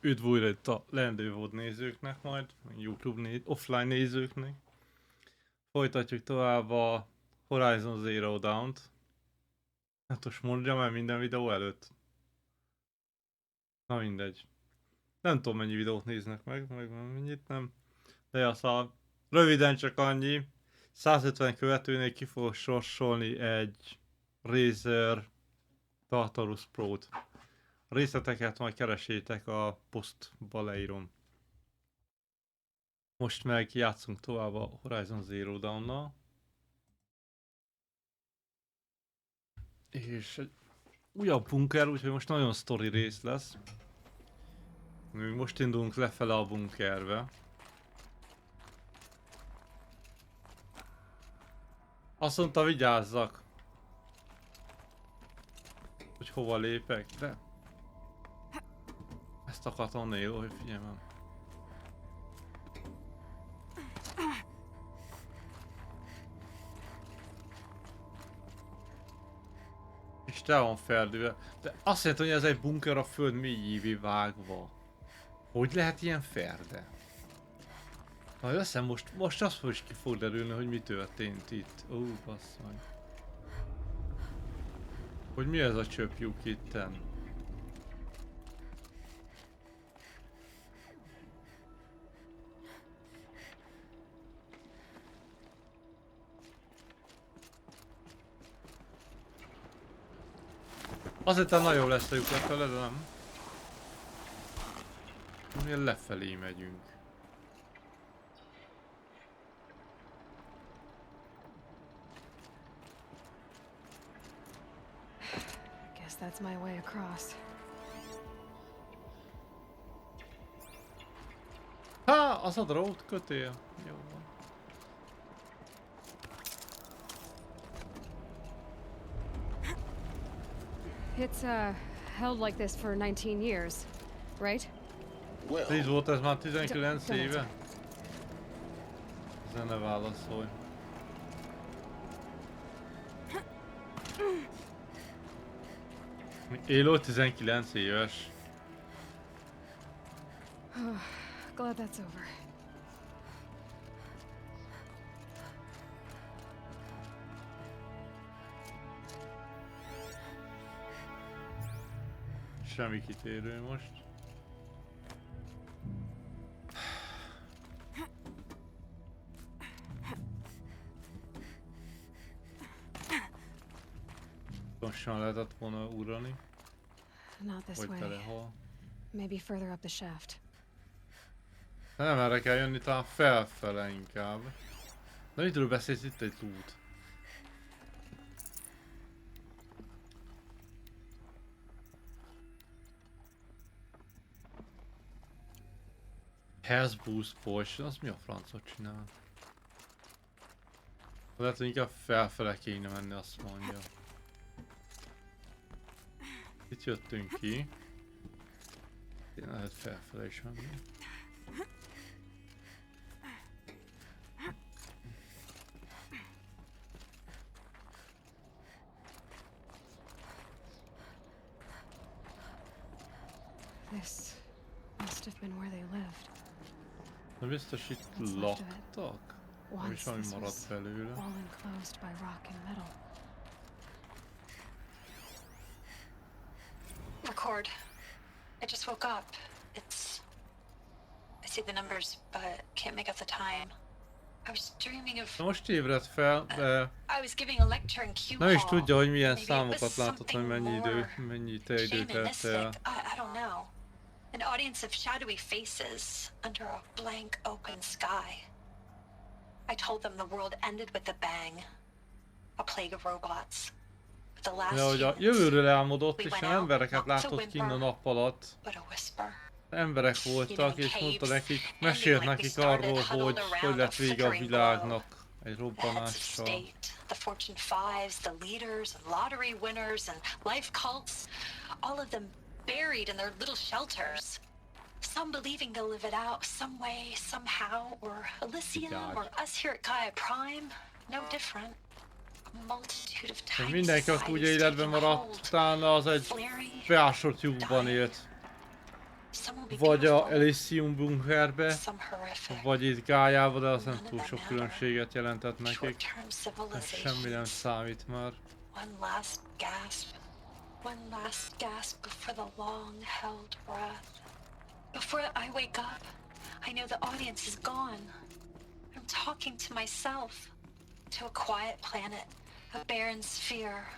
Üdv újra itt a leendő VOD nézőknek majd, YouTube offline nézőknek. Folytatjuk tovább a Horizon Zero Dawn-t. Hát most mondjam el minden videó előtt. Na mindegy. Nem tudom mennyi videót néznek meg mennyit nem. De aztán röviden csak annyi. 150 követőnél ki fogok sorsolni egy Razer Tartarus Pro-t. A részleteket majd keresétek, a posztba leírom. Most meg játszunk tovább a Horizon Zero Dawn-nal. És egy újabb bunker, úgyhogy most nagyon sztori rész lesz. Most indulunk lefele a bunkerbe. Azt mondta, vigyázzak, hogy hova lépek, de ezt akartam nél, hogy figyelmem. És te van ferdőve. De azt jelenti, hogy ez egy bunker a föld mélyévé vágva. Hogy lehet ilyen ferde? Na össze most azt is ki fog derülni, hogy mi történt itt. Ó, basszony. Hogy mi ez a csöpjük itten? Azért nagyon lesz a lyuk lefele, de nem. Miért lefelé megyünk? Guess that's my way across. Há, az a drót kötél. Jó van. It's held like this for 19 years, right? 10 volt ez már 19 éve? Ezzel ne válaszolj. Élő 19 éves. Glad that's over. Semmi kitérő most. Lassan lehetett volna ugrani. Not this Vagy way. telehol. Maybe further up the shaft. Nem erre kell jönni, talán felfele inkább. De mitől beszélsz, itt egy út? Health Boost Potion, az mi a francot csinál? Lehet, hogy inkább felfele kéne menni, azt mondja. Itt jöttünk ki. Én lehet felfele is menni. This must have been where they lived. De biztos itt laktak? Nem is valami maradt belőle. All enclosed by rock and metal. Record. I just woke up. I see the numbers, but can't make out the time. I was dreaming of... Most ébredt fel, de I was giving a lecture in Q nem is Hall. tudja, hogy milyen Maybe it was számokat látott, hogy something mennyi more te időt telt el. I don't know. An audience of shadowy faces under a blank open sky. I told them the world ended with a bang. A plague of robots. The last Ja, hogy a humans, jövőről álmodott, és we a went out, embereket not to látott kinn a whimper, nap alatt. but a whisper. Emberek voltak, és mondta nekik, mesélt nekik arról, hogy lett vége a világnak egy The heads of robbanással. state, the Fortune 5s, the leaders and lottery winners and life cults, all of them buried in their little shelters. Some believing they'll live it out some way, somehow, or Elysium, or us here at Gaia Prime, no different. A multitude of tiny Mindenki, aki ugye societies életben taking maradt, hold, utána az egy flaring, beásott lyukban élt. Some will be vagy a beautiful, Elysium bunkerbe, some horrific. vagy itt Gályába, de az nem túl sok különbséget jelentett nekik. Short-term Ez semmi nem civilizations. számít már. One last gasp. One last gasp before the long-held breath. Before I wake up, I know the audience is gone. I'm talking to myself. To a quiet planet, a barren sphere.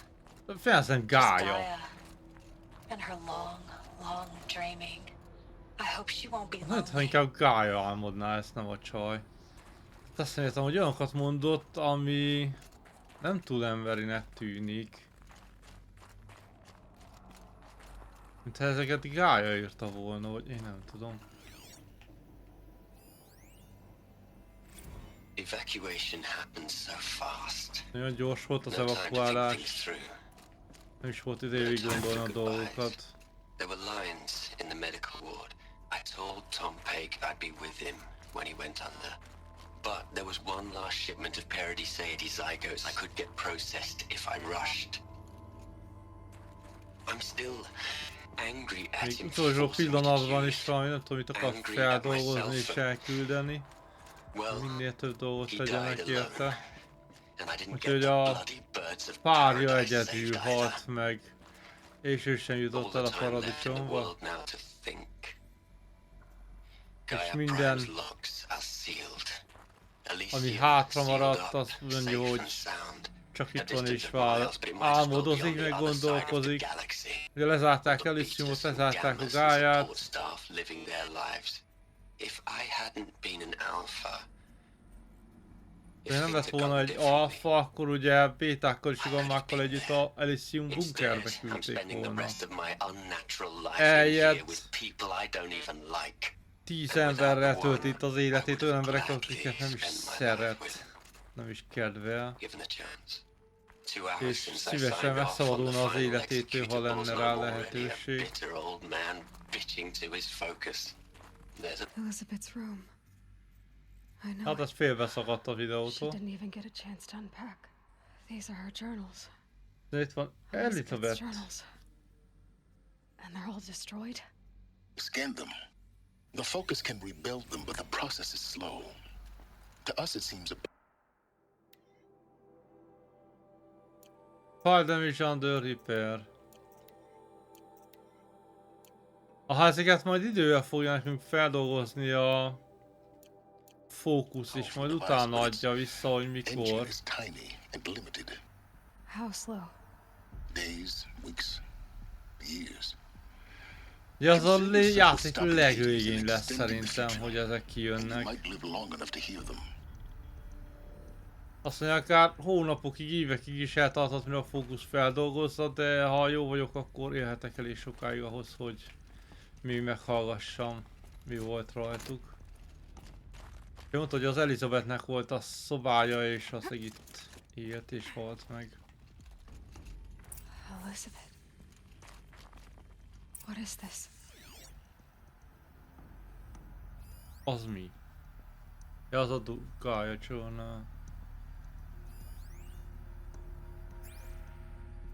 Felszem Just Gája. Gaia. And her long, long dreaming. I hope she won't be Hát, ha lonely. inkább Gája álmodná, ezt nem a csaj. Azt nem értem, hogy olyanokat mondott, ami nem túl emberinek tűnik. Mintha ezeket Gája írta volna, vagy én nem tudom. Evacuation happened so fast. Nagyon gyors volt az No time to think evakuálás, things through. nem is volt idő végig gondolni a dolgokat. There were lines in the medical ward. I told Tom Pake I'd be with him when he went under. But there was one last shipment of Paradiseidae zygotes I could get processed if I rushed. I'm still angry at Még him utolsó forcing me to pillanatban use is valami, nem tudom, mit akar Angry at feldolgozni myself és elküldeni. Well, Minél több dolgot he tegyenek died alone. érte. And I didn't get Úgyhogy the a bloody birds of párja paradise egyedül saved either. halt meg, és ő sem All jutott the el a time left in the paradicsomba. world now to think. És Gaia minden, Prime's logs are sealed. Elysium ami hátra sealed maradt, up, azt mondja, safe hogy and sound. csak A itt van és distance of miles, but it might as well be álmodozik, on the meg other side of the gondolkozik. galaxy. Ugye lezárták The Elysiumot, beaters and lezárták a gammas and Gáját. support staff living their lives. If I hadn't been an alpha, if De nem things lett had volna gone egy differently, alfa, akkor ugye bétákkal és I could have gammákkal been együtt there. a Elysium bunkerbe Instead, I'm küldték spending the volna. rest of my unnatural life in here Eljött, with people I don't even like. 10 emberrel tölti itt az életét, olyan emberek, akiket nem is szeret, nem is kedvel, Given the chance. 2 és hours since I szívesen signed off on megszabadulna az the final életétől, ha executable, lenne I'm rá already a lehetőség. bitter old man bitching to his focus. There's a Elizabeth's room. I know Hát it. ez félbeszakadt a She videótól. didn't even get a chance to unpack. These are her journals. De itt van Elizabeth's Elizabeth. journals. And they're all destroyed? Scan them. The focus can rebuild them, but the process is slow. To us, it seems a File damage under repair. Ha ezeket majd idővel fogja nekünk feldolgozni a fókusz, és majd utána adja vissza, hogy engine mikor. is tiny and limited. How slow? Days, weeks, years. Ja, az a játék legvégén lesz szerintem, hogy ezek And you kijönnek. might live long enough to hear them. Azt mondja, akár hónapokig, évekig is eltarthat, mire a fókusz feldolgozza, de ha jó vagyok, akkor élhetek elég sokáig ahhoz, hogy még meghallgassam, mi volt rajtuk. Ő mondta, hogy az Elizabethnek volt a szobája, és az itt élt és halt meg. Elizabeth. What is this? Az mi? Ja, az a Gaia Journal.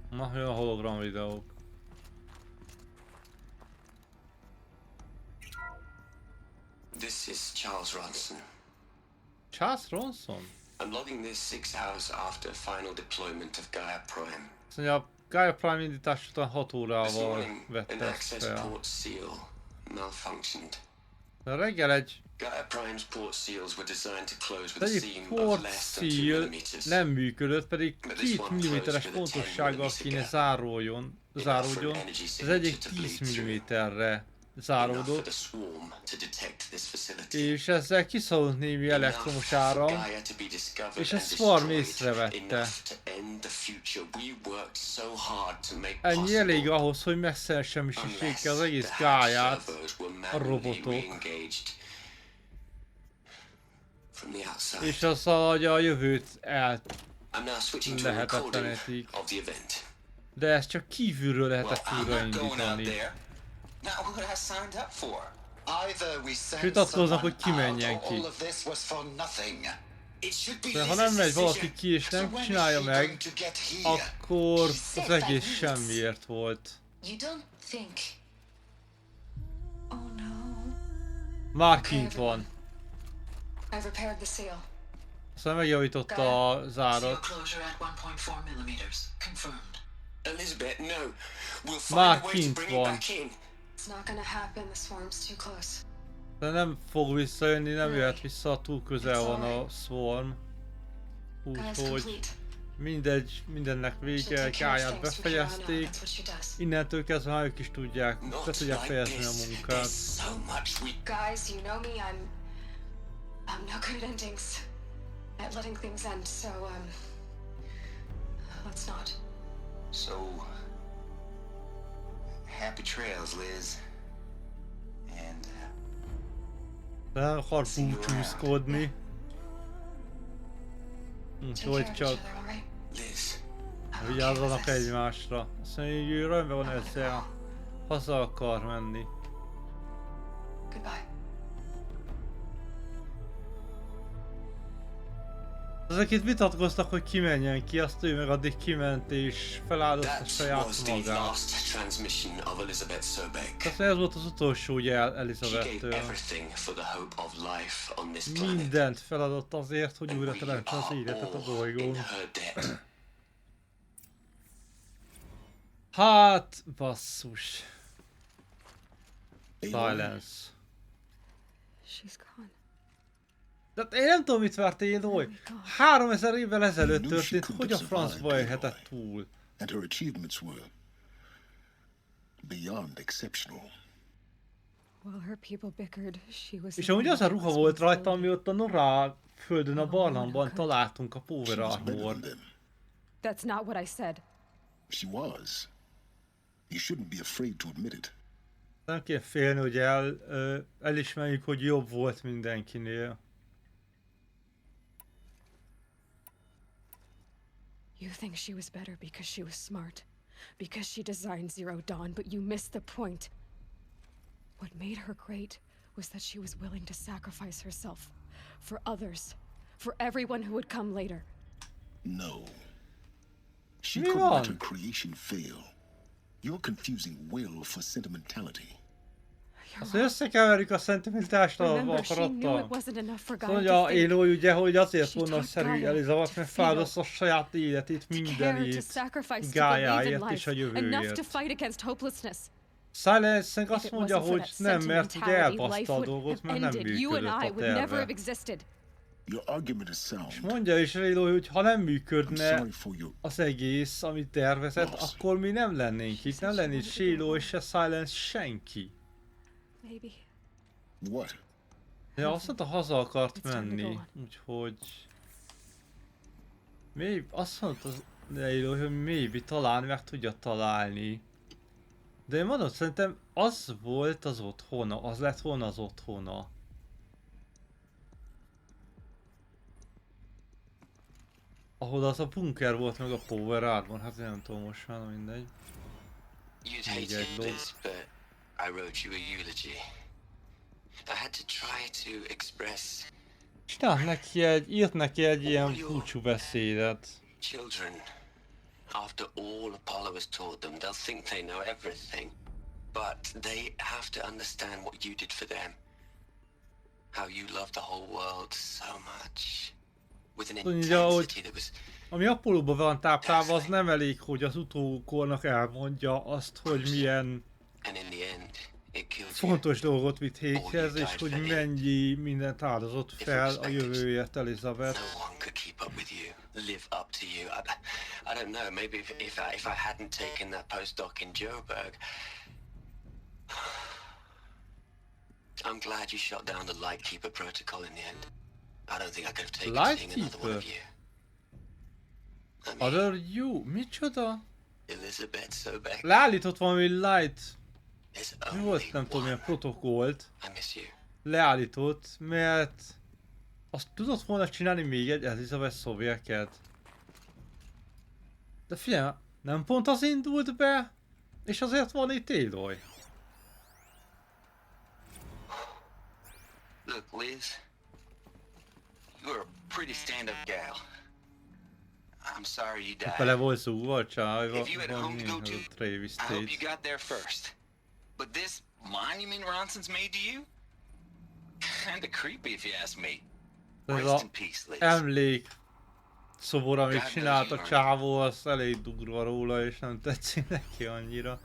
Na, jön a hologram videók. This is Charles Ronson. Charles Ronson? I'm logging this 6 hours after final deployment of Gaia Prime. Azt mondja, Gaia Prime indítás után 6 This órával morning, vette an ezt access fel. port seal malfunctioned. De reggel egy Gaia Prime's port seals were designed to close with a egyik seam of port less than 2 seal millimeters. nem működött, pedig 2 mm-es pontossággal kéne záródjon. Ez egyik 10 mm-re záródott, és ezzel kiszabadult némi elektromos áram, és ezt Swarm észrevette. Ennyi elég ahhoz, hogy megsemmisítsék az egész Gáját a robotok, és azzal, hogy a jövőt lehetetlenítik. De ezt csak kívülről lehetett újraindítani. És vitatkoznak, hogy ki menjen ki. De ha nem megy valaki ki és nem csinálja meg, akkor az egész semmiért volt. You don't think... Oh no. Már kint van. I've repaired the seal. Aztán megjavította a Seal zárat. closure at 1.4 millimeters. Confirmed. Elizabeth, no. We'll find Már a way to kint bring you van. back in. It's not gonna happen. The swarm's too close. De nem fog visszajönni, nem jöhet vissza, túl közel van a swarm. Guy's Úgyhogy complete. mindegy, mindennek She'll vége, take care of gáját things from here on out. befejezték. That's what she does. Innentől kezdve már ők is tudják, be Not tudják like fejezni a this. munkát. There's so much we... Guys, you know me. I'm no good at endings. At letting things end. So let's not. So, happy trails, Liz. And De nem akar búcsúzkodni. Take Úgyhogy care of each csak other, all right? Liz, vigyázzanak egymásra. Azt mondja, hogy ő rendben van ezzel. Haza akar menni. Goodbye. Ezek itt vitatkoztak, hogy kimenjen ki, azt ő meg addig kiment és feláldozta That saját was the magát. last transmission of Elizabeth Sobek. Tehát ez volt az utolsó jel She gave Elizabettől. everything for the hope of life on this planet. Mindent feladott azért, hogy And újra we teremtse az are életet a all bolygón. in her debt. Hát, basszus. Aloy, Silence. She's gone. De én nem tudom, mit várt Aloy. 3000 évvel ezelőtt történt, hogy a francba élhetett túl. and her achievements were beyond exceptional. While her people bickered, she was. És amúgy az a ruha volt rajta, ami ott a Norá földön a barlangban találtunk a Power She was better Armor. than them. That's not what I said. She was. You shouldn't be afraid to admit it. Nem kell félni, hogy elismerjük, hogy jobb volt mindenkinél. You think she was better because she was smart, because she designed Zero Dawn, but you missed the point. What made her great was that she was willing to sacrifice herself for others, for everyone who would come later. No. She Mi couldn't let van? her creation fail. You're confusing will for sentimentality. Azt összekeverik a szentimentást a Remember, she knew it akarattal. wasn't enough for Azt God mondja to think. Aloy ugye, hogy azért She volna taught szerű Gaia Elizabeth, to mert feel, feláldozta a saját életét, to care, to mindenét, sacrifice, to believe in Gájáért és a life, enough jövőért. to fight against hopelessness. Silence-nek If azt it mondja, wasn't for hogy that nem, mert ugye sentimentality, elbaszta life a would dolgot, have mert nem ended. You and működött I a would never have terve. existed. Your argument is sound. És mondja is Aloy, hogy ha nem I'm működne sorry for your... az egész, amit tervezett, akkor mi nem lennénk itt, nem lennénk se Aloy, se Silence, senki. Maybe. What? Ja, azt mondta, haza akart It's time to menni, go on. úgyhogy... Azt mondta az Aloy, hogy maybe talán meg tudja találni. De én mondom, szerintem az volt az otthona, az lett volna az otthona. Ahol az a bunker volt meg a Power Armor, hát én nem tudom most már, mindegy. You'd hate Egy ló. this, but I wrote you a eulogy. I had to try to express Írt neki egy ilyen búcsú beszédet. children. After all Apollo has taught them, they'll think they know everything. But they have to understand what you did for them. How you loved the whole world so much. With an Tudja, hogy intensity that was... ami Apollóban van táplálva, az nem elég, hogy az utókornak elmondja azt, hogy milyen And in the end, it killed you. fontos dolgot vitt Hékhez, és hogy mennyi mindent áldozott fel a jövőért Elizabeth. No one could keep up with you, live up to you. I don't know, maybe if I hadn't taken that postdoc in Joburg. I'm glad you shut down the Lightkeeper protocol in the end. I don't think I could have taken seeing another one of you. I mean, Other you? Micsoda? Elizabeth Sobek. Leállított valami light... There's Mi only volt? Nem tudom, milyen one. protokollt. I miss you. Leállított, mert... Azt tudott volna csinálni még egy Elizabeth Sobeket. De figyelj, nem pont az indult be? És azért van itt Aloy. Look, Liz, you're a pretty stand-up gal. I'm sorry you died. Bele volt zúgva a csájba, If you had a home to go to, a Travis I hope you State. got there first. But this monument Ronson's made to you? Kinda creepy if you ask me. Ez Rest a in peace, Liz. emlék szobor, amit csinált a csávó, az elég durva róla, és nem tetszik neki annyira.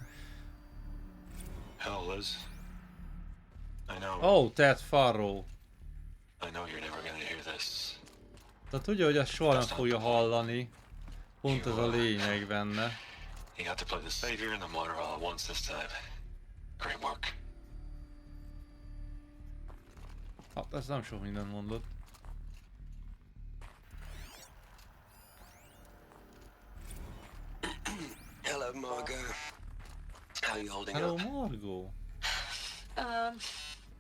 Hell, Liz. I know. Oh, tehát Faro. I know you're never gonna hear this. Tehát tudja, hogy ezt soha nem fogja hallani. Pont ez a lényeg benne. You got to play the savior and the martyr all at once this time. Great work. Hát ez nem sok mindent mondott. Hello, Margot. How are you holding Hello, up? Margot.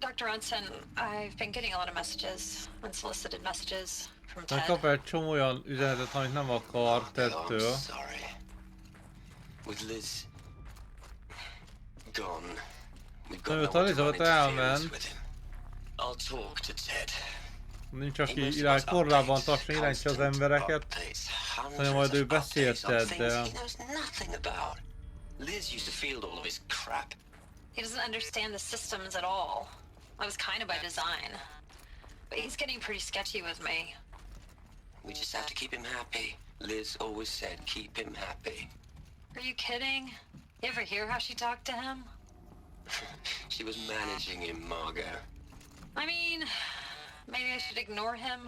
Dr. Unson, I've been getting a lot of messages, unsolicited messages from Meg Ted. kap egy csomó olyan üzenetet, amit nem akar Margot, I'm tettől. sorry. With Liz gone, we've got Miután no one to run Elizabeth interference elment, with him. I'll talk to Ted. nincs aki korlában tartson, irányítsa az embereket. Hanem majd ő beszélt Teddel. Liz used to field all of his crap. He doesn't understand the systems at all. That was kind of by design. But he's getting pretty sketchy with me. We just have to keep him happy. Liz always said keep him happy. Are you kidding? You ever hear how she talked to him? She was managing him, Margot. I mean, maybe I should ignore him.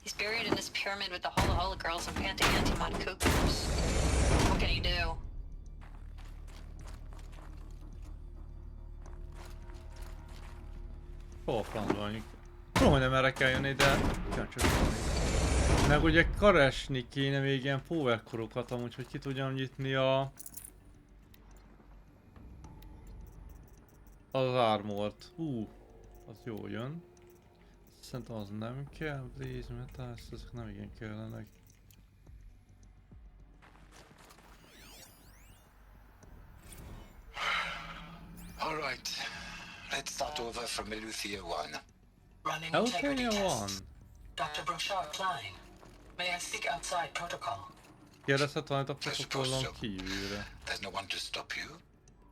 He's buried in his pyramid with the holla girls and panting anti-mod cuckoos. What can you do? Hol francba mondjuk. Tudom, hogy nem erre kell jönni, de csak valami. Meg ugye keresni kéne még ilyen powerkorokat amúgy, hogy ki tudjam nyitni az armort. Az jó jön. Szerintem az nem kell, Blaze, Metal, ezek nem igen kellenek. All right. Let's start over from Eleuthia 1. Running Eleuthia integrity 1. tests. Dr. Brochard Klein. May I speak outside protocol? Kérdezhet valamit a protokollon kívülre. There's no one to stop you.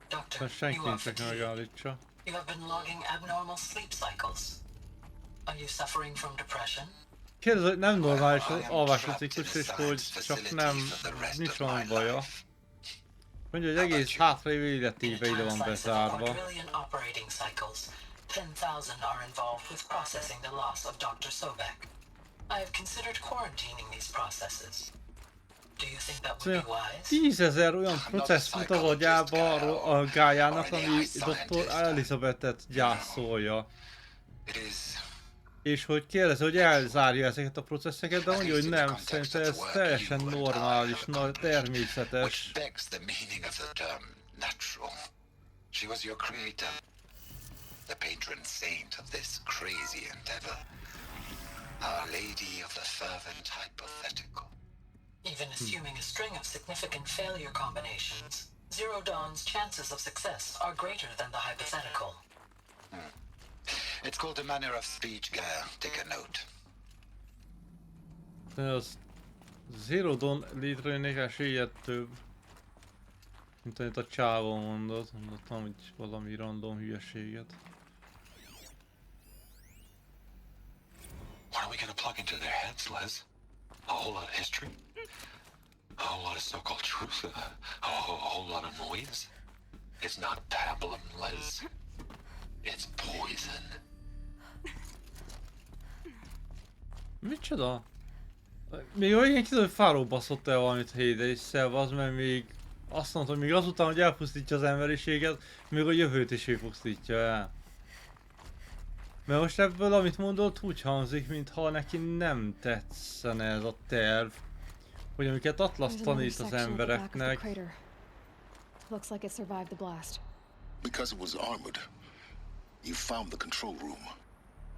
Doctor, Most senki you are nincs, aki fatigued. megállítsa. You have been logging abnormal sleep cycles. Are you suffering from depression? Kérdez, hogy nem normális I az am alvási trapped in ciklus, a és science hogy csak facility nem, for the rest nincs of valami my baja. life. Mondja, hogy How about egész you? hátrébb életébe ide van bezárva. Quadrillion operating cycles. 10,000 are involved with processing the loss of Dr. Sobek. I have considered quarantining these processes. Do you think that would be wise? 10 000 olyan processz fut az agyába a gályának, ami Dr. Elizabethet gyászolja. It is És hogy kérdezi, hogy elzárja ezeket a processzeket, de mondja, hogy nem, szerintem ez teljesen normális, természetes. which begs the meaning of the term natural. She was your creator, the patron saint of this crazy endeavor, Our Lady of the Fervent Hypothetical. Even assuming a string of significant failure combinations, Zero Dawn's chances of success are greater than the hypothetical. It's called a manner of speech, Gaia. Take a note. De az Zero Dawn létrejönnék esélye több, mint amit a csávó mondott hogy valami random hülyeséget. What are we gonna plug into their heads, Liz? A whole lot of history? A whole lot of so-called truth? A whole lot of noise? It's not pablum, Liz. It's poison. Micsoda? Még olyan kiderül, hogy Faro baszott el valamit hétésszel, az, mert még azt mondta, hogy még azután, hogy elpusztítja az emberiséget, még a jövőt is ő pusztítja el. Mert most ebből, amit mondott, úgy hangzik, mintha neki nem tetszene ez a terv, hogy amiket Atlas tanít az embereknek. Looks like it survived the blast. Because it was armored, you found the control room.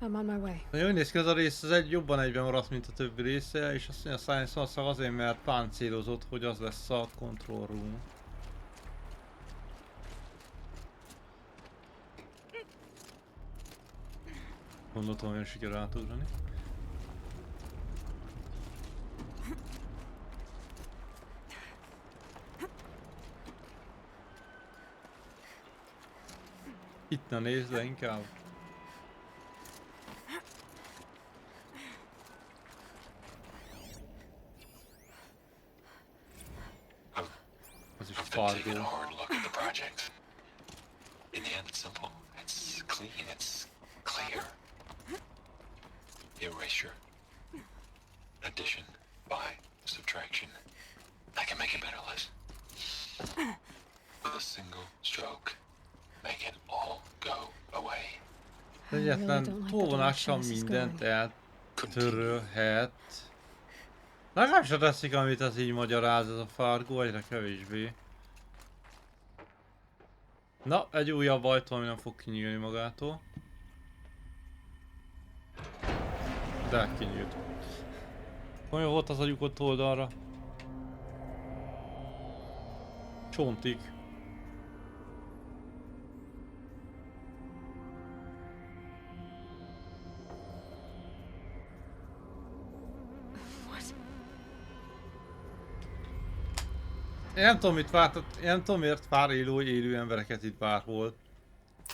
I'm on my way. De úgy néz ki, ez a rész az jobban egyben maradt, mint a többi része, és azt mondja a Science valószínűleg azért, mert páncélozott, hogy az lesz a control room. Gondoltam, hogy sikerül átugrani. Itt ne nézd le inkább. Fargo. a hard look at the project. In the end, it's simple. It's clean. It's clear. Erasure. Addition. By. Subtraction. I can make it better, Liz. With a single stroke. Make it all go away. Egyetlen tolvonással mindent eltörölhet. Legalább se teszik, amit ez így magyaráz, ez a Fargo, egyre kevésbé. Na, egy újabb ajtó, ami nem fog kinyílni magától. De kinyílt. Olyan volt az a lyuk ott oldalra. Csontig. Én nem tudom, mit várt, én nem tudom, miért vár élő embereket itt bárhol.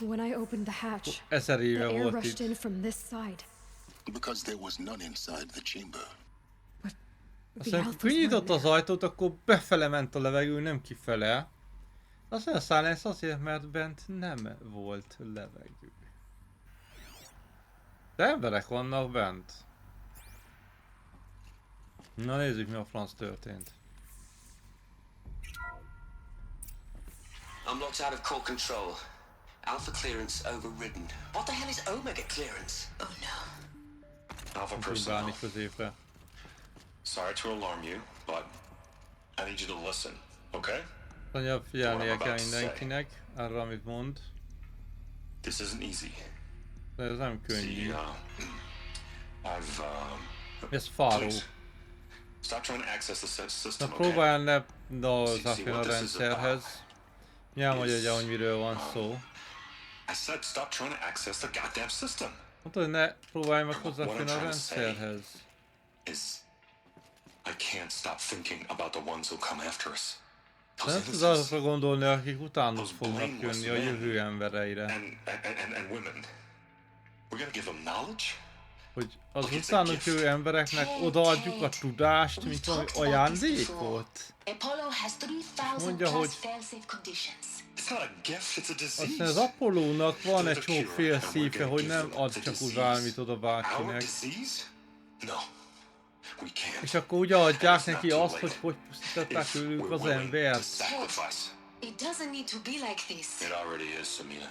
When I opened the hatch, 1000 the éve air volt rushed itt. in from this side. Because there was none inside the chamber. Aztán amikor kinyitott az ajtót, akkor befele ment a levegő, nem kifele. Azt mondja, a Sylens azért, mert bent nem volt levegő. De emberek vannak bent. Na nézzük, mi a franc történt. I'm locked out of core control. Alpha clearance overridden. What the hell is Omega clearance? Oh no. Alpha Próbálni personnel. középre. Sorry to alarm you, but I need you to listen, okay? Mondja, figyelnie kell mindenkinek, arra amit mond. This isn't easy. De ez nem könnyű. I've Ez Faro. please, stop trying to access the Na system, okay? próbálj ne hozzáférni a rendszerhez. Elmondja, hogy miről van szó. I said stop trying to access the goddamn system. Mondta, hogy ne próbálj meg hozzáférni a rendszerhez. Is I can't stop thinking about the ones who come after us. Nem tudsz azokra gondolni, akik utánuk fognak jönni, a jövő embereire. And women. We're gonna give them knowledge. Hogy az utánuk jövő embereknek odaadjuk a tudást, mint valami ajándékot. Mondja, hogy It's not a gift, it's a disease. aztán az Apollónak van egy csomó félszíve, hogy nem ad csak úgy bármit oda Our bárkinek. disease? No. We can't. És akkor ugye adják neki azt, hogy pusztították őlük az embert. Sacrifice. It doesn't need to be like this. It already is, Samina.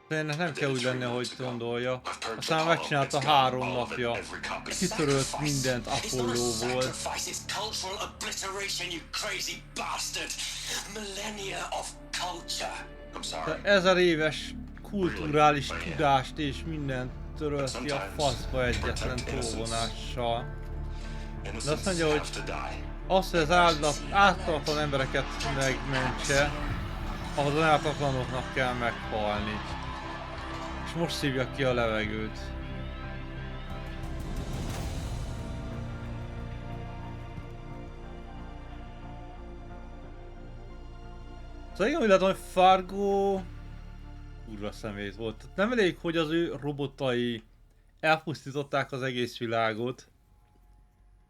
De ennek nem kell úgy lenni, ahogy gondolja. Aztán megcsinálta 3 napja. Kitörölt mindent Apollóból. Sacrifice is cultural obliteration, you crazy bastard. Millennia of culture. I'm sorry. De 1000 éves kulturális tudást és mindent törölt ki a faszba egyetlen tolvonással. De azt mondja, hogy az, hogy az ártatlan embereket megmentse, ahhoz az ártatlanoknak kell meghalni. És most szívja ki a levegőt. Szóval igen, úgy látom, hogy Fargo kurva szemét volt. Nem elég, hogy az ő robotai elpusztították az egész világot.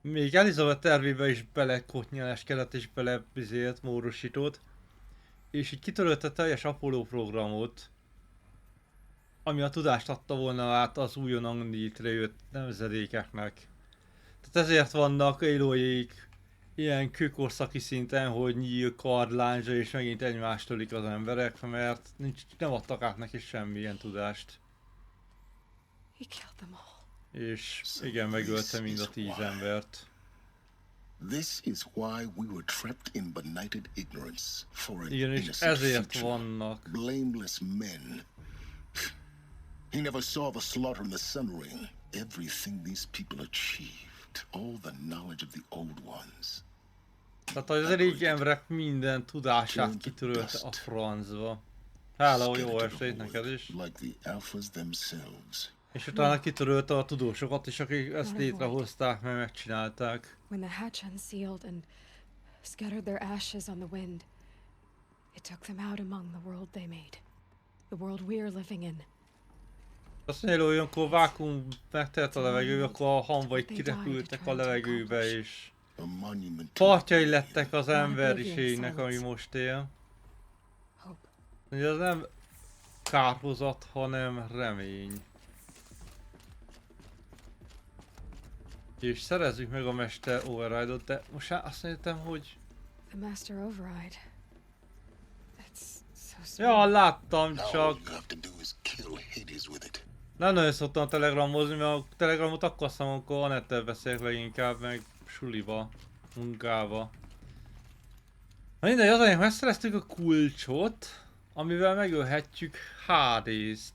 Még Elizabeth tervébe is belekotnyeleskedett és belebizélt, módosított. És így kitörölte teljes Apollo programot, ami a tudást adta volna át az újonnan létrejött nemzedékeknek. Tehát ezért vannak élőjék ilyen kőkorszaki szinten, hogy nyíl, kard, lándzsa és megint egymást tölik az emberek, mert nem adtak át neki semmilyen tudást. He killed them all. És igen, megölte mind a 10 embert. This is why we were trapped in benighted ignorance for an Igen, és innocent ezért future. vannak. Blameless men. He never saw the slaughter in the sun ring. Everything these people achieved, all the knowledge of the old ones. Tehát az régi emberek minden tudását kitörölte a francba. Hála, hogy jó estét neked is. Like the alphas themselves. És utána kitörölte a tudósokat is, akik ezt létrehozták, mert megcsinálták. When the hatch unsealed and scattered their ashes on the wind, it took them out among the world they made. The world we're living in. Azt mondja, hogy olyankor vákum megtelt a levegő, akkor a hamvaik kirepültek a levegőbe, és A monument to partjai lettek az emberiségnek, ami most él. Hope. Ugye ez nem kárhozat, hanem remény. És szerezzük meg a Mester Override-ot, de most azt mondtam, hogy... The Master Override. That's so sweet. Ja, láttam, Now all csak... you have to do is kill Hades with it. Nem nagyon szoktam telegramozni, mert a telegramot akkor használom, amikor Anettel beszélek leginkább, meg suliba, munkába. Na mindegy, az anyag, megszereztük a kulcsot, amivel megölhetjük Hadést.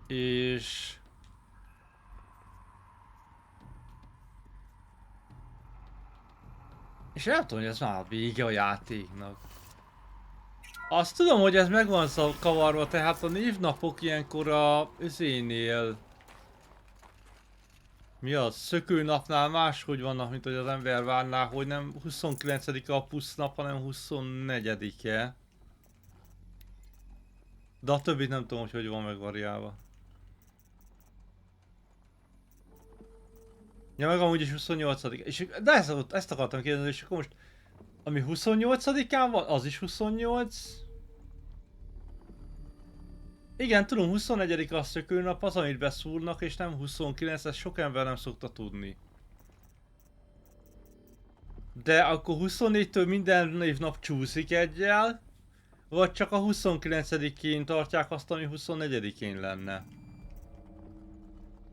És... És nem tudom, hogy ez már a vége a játéknak. Azt tudom, hogy ez meg van kavarva, tehát a névnapok ilyenkor a üzénél... Mi az? Szökőnapnál máshogy vannak, mint hogy az ember várná, hogy nem 29-e a pusznap, hanem 24-e. De a többit nem tudom, hogy van megvariálva. Ja, meg amúgy is 28. És de ezt akartam kérdezni, és akkor most... Ami 28-án van, az is 28. Igen, tudom, 21 a szökőnap az, amit beszúrnak, és nem 29, ezt sok ember nem szokta tudni. De akkor 24-től minden névnap csúszik egyel, vagy csak a 29-én tartják azt, ami 24-én lenne.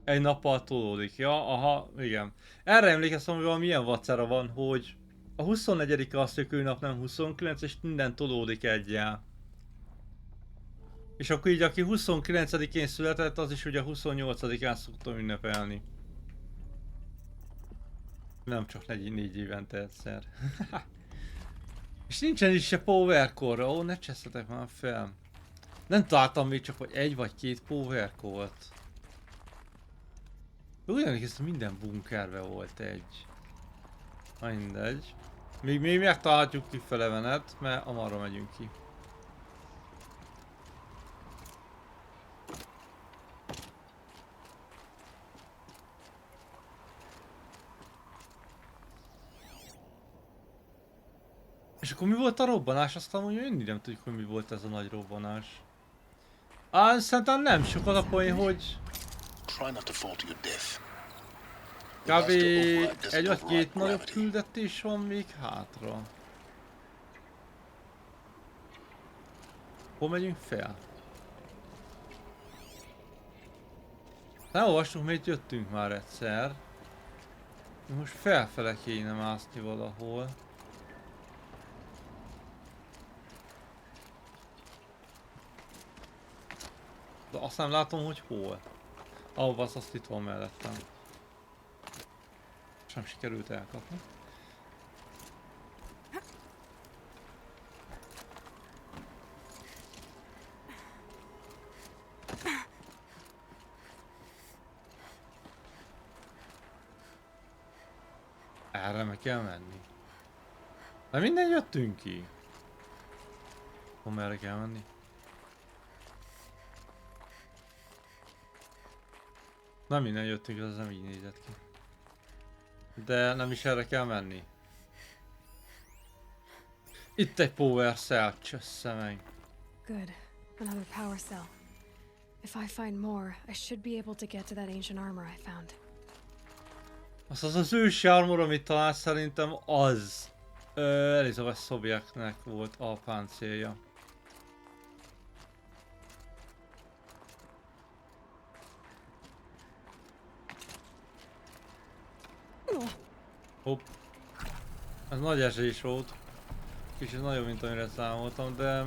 Egy nappal tolódik, ja, aha, igen. Erre emlékeztem, hogy valamilyen vacera van, hogy a 24-e a szökőnap, nem 29, és minden tolódik egyel. És akkor így, aki 29-én született, az is ugye 28-án szoktam ünnepelni. Nem csak 4 évente egyszer. És nincsen is se powercore-ra, ó, ne cseszetek már fel. Nem találtam még csak, hogy 1 vagy 2 powercore-t. Ugyanik ez minden bunkerben volt egy. Mindegy. Még megtalálhatjuk kifele menet, mert amarra megyünk ki. És akkor mi volt a robbanás? Aztán mondja, mindig nem tudjuk, hogy mi volt ez a nagy robbanás. Szerintem nem sokat a poén, hogy... Kb. 1 vagy 2 nagyobb küldetés van még hátra. Hol megyünk fel? Nem olvastunk, mert jöttünk már egyszer. Most felfele kéne mászni valahol. De azt nem látom, hogy hol. Ahova azt itt van mellettem. Sem sikerült elkapni. Erre meg kell menni. De minden jöttünk ki. Hol merre kell menni? Nem minden jöttünk, az nem így nézett ki. De nem is erre kell menni. Itt egy power cell, csössze meg. Good. Another power cell. If I find more, I should be able to get to that ancient armor I found. Az ősi armor, amit találsz, szerintem az Elizabeth Sobieknek volt a páncélja. Hopp. Ez nagy esés volt. Kicsit nagyobb, mint amire számoltam, de...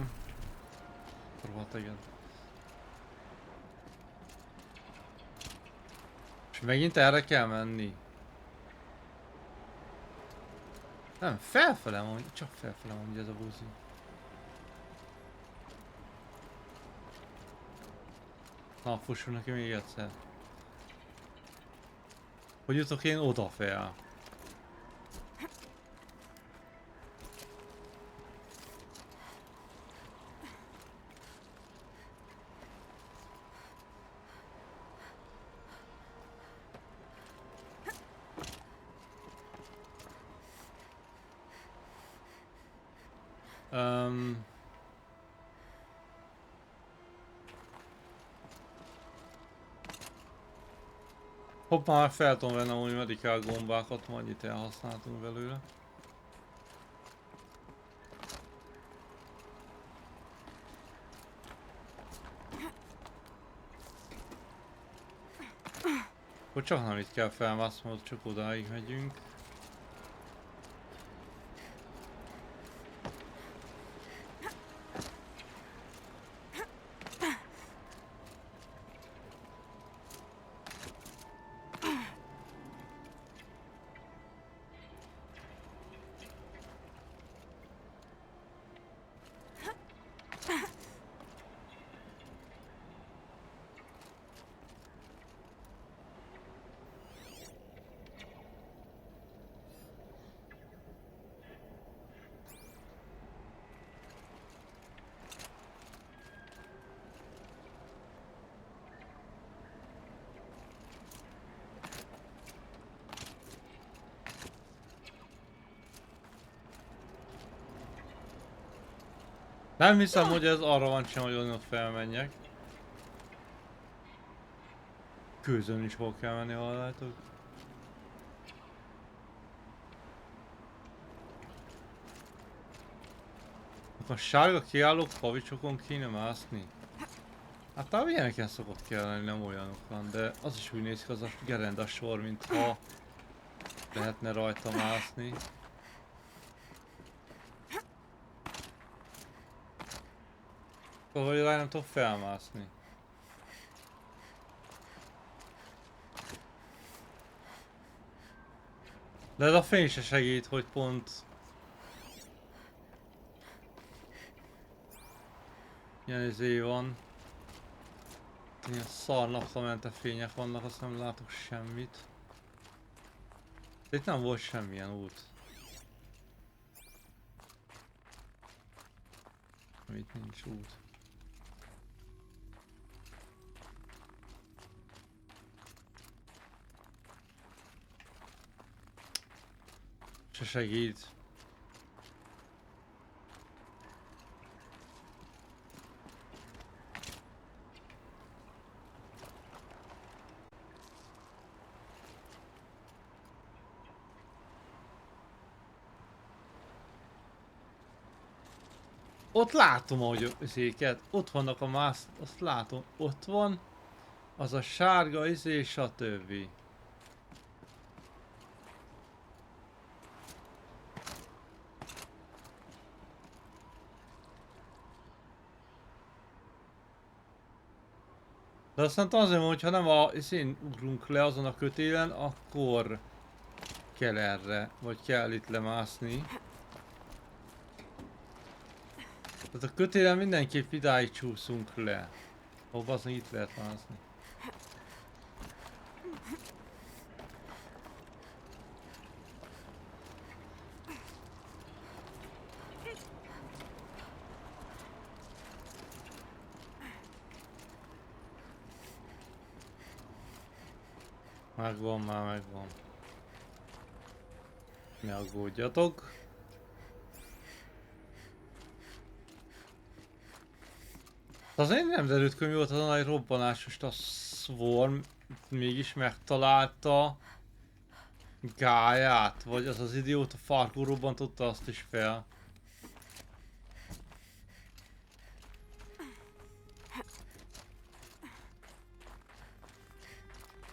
Rohadt, igen. És megint erre kell menni. Nem, felfele mondja, csak felfele mondja ez a buzi. Na, fussunk neki még egyszer. Hogy jutok én oda fel? Hoppá, már fel tudom venni amúgy medikál gombákat, ma annyit elhasználtunk belőle. Hogy csak nem itt kell felmászni, csak odáig megyünk. Nem hiszem, hogy ez arra van csinálva, hogy ott felmenjek. Közön is hol kell menni, ha látok. A sárga kiálló kavicsokon kéne mászni. Hát talán ilyeneken szokott kell lenni, nem olyanokon, de az is úgy néz ki, az a gerenda sor, mintha lehetne rajta mászni. Vagy rá nem tudok felmászni. De ez a fény se segít, hogy pont... ilyen izé van. Ilyen szar naplemente fények vannak, azt nem látok semmit. De itt nem volt semmilyen út. Itt nincs út. Se segít. Ott látom, hogy izéket, ott vannak a más, azt látom, ott van az a sárga izé, stb. De azt mondtam azért, hogy ha nem a izén ugrunk le azon a kötélen, akkor kell erre, vagy kell itt lemászni. Tehát a kötélen mindenképp idáig csúszunk le. Ahol azon itt lehet mászni. Megvan, már megvan. Ne aggódjatok. Azért nem derült ki, mi volt az a nagy robbanás, most a Swarm mégis megtalálta gáját, vagy az az idióta Faro robbantotta azt is fel.